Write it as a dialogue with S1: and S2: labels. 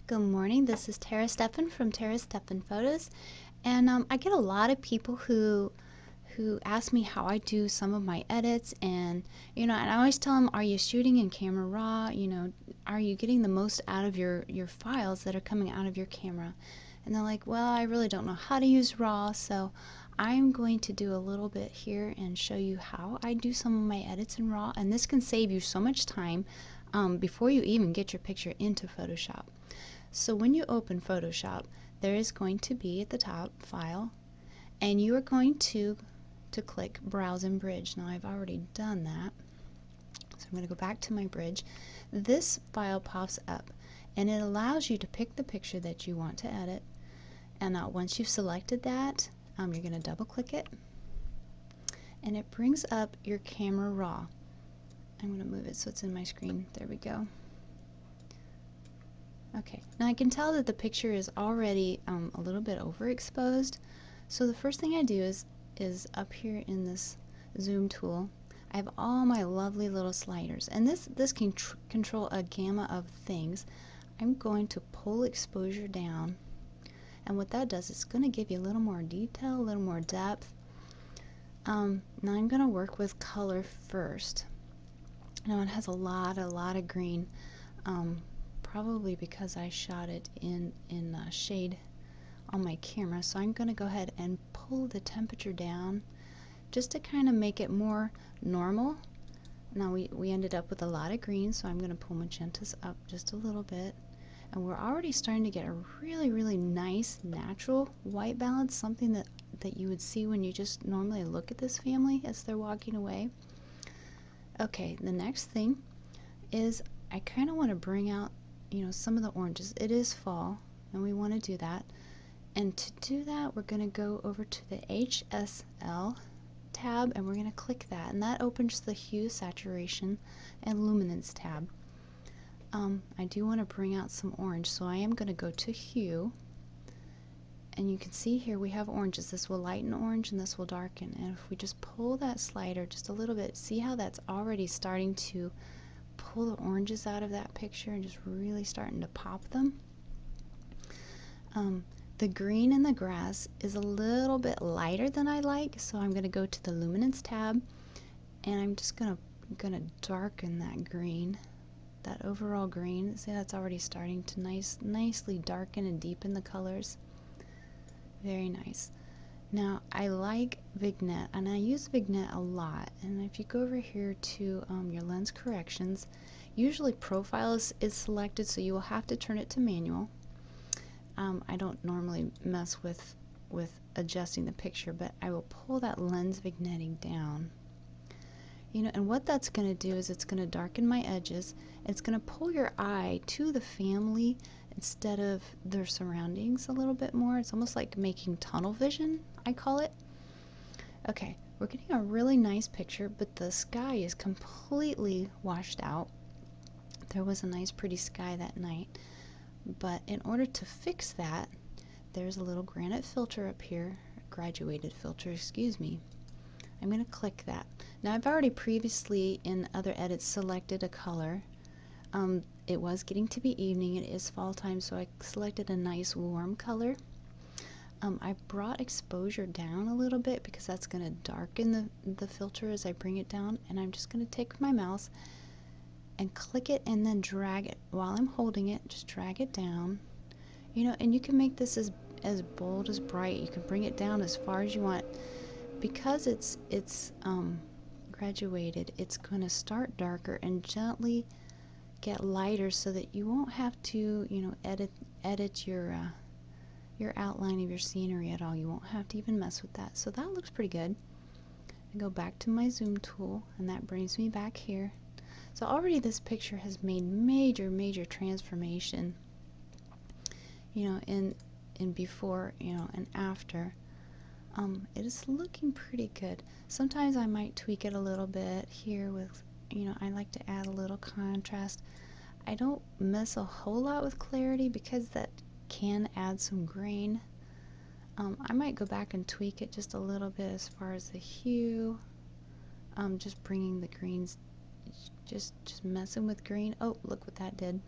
S1: Good morning, this is Tara Steffen from Tara Steffen Photos, and I get a lot of people who ask me how I do some of my edits, and and I always tell them, are you shooting in camera raw? Are you getting the most out of your files that are coming out of your camera? And they're like, well, I really don't know how to use raw, so I'm going to do a little bit here and show you how I do some of my edits in raw, and this can save you so much time before you even get your picture into Photoshop. So when you open Photoshop, there is going to be at the top File, and you are going to click Browse in Bridge. Now I've already done that, so I'm going to go back to my bridge. This file pops up and it allows you to pick the picture that you want to edit, and once you've selected that, you're going to double click it and it brings up your camera raw. I'm going to move it so it's in my screen. There we go. Okay, now I can tell that the picture is already a little bit overexposed, so the first thing I do is up here in this zoom tool, I have all my lovely little sliders, and this can control a gamut of things. I'm going to pull exposure down, and what that does is going to give you a little more detail, a little more depth. Now I'm going to work with color first. Now it has a lot of green. Probably because I shot it in shade on my camera, so I'm going to go ahead and pull the temperature down just to kind of make it more normal. Now we ended up with a lot of green, so I'm going to pull magentas up just a little bit, and we're already starting to get a really nice natural white balance, something that you would see when you just normally look at this family as they're walking away. Okay, the next thing is I kind of want to bring out some of the oranges. It is fall and we want to do that, and to do that we're going to go over to the HSL tab and we're going to click that, and that opens the hue, saturation, and luminance tab. I do want to bring out some orange, so I am going to go to hue, and you can see here we have oranges. This will lighten orange and this will darken, and if we just pull that slider just a little bit, see how that's already starting to pull the oranges out of that picture and just really starting to pop them. The green in the grass is a little bit lighter than I like, so I'm going to go to the luminance tab and I'm just gonna darken that green, that overall green. See, that's already starting to nicely darken and deepen the colors. Very nice. Now I like Vignette, and I use Vignette a lot, and if you go over here to your lens corrections, usually profile is selected, so you will have to turn it to manual. I don't normally mess with adjusting the picture, but I will pull that lens vignetting down. And what that's going to do is it's going to darken my edges. It's going to pull your eye to the family instead of their surroundings a little bit more. It's almost like making tunnel vision, I call it. Okay, we're getting a really nice picture, but the sky is completely washed out. There was a nice pretty sky that night, but in order to fix that, there's a little granite filter up here, graduated filter, excuse me. I'm going to click that. Now I've already previously in other edits selected a color. It was getting to be evening, it is fall time, so I selected a nice warm color. I brought exposure down a little bit because that's going to darken the filter as I bring it down, and I'm just going to take my mouse and click it and then drag it while I'm holding it. Just drag it down, and you can make this as bold, as bright. You can bring it down as far as you want. Because it's graduated, it's going to start darker and gently get lighter so that you won't have to edit your outline of your scenery at all. You won't have to even mess with that. So that looks pretty good. I go back to my zoom tool and that brings me back here. So already this picture has made major transformation, in before and after. It is looking pretty good. Sometimes I might tweak it a little bit here with, I like to add a little contrast. I don't mess a whole lot with clarity because that can add some grain. I might go back and tweak it just a little bit as far as the hue. Just bringing the greens, just messing with green. Oh, look what that did.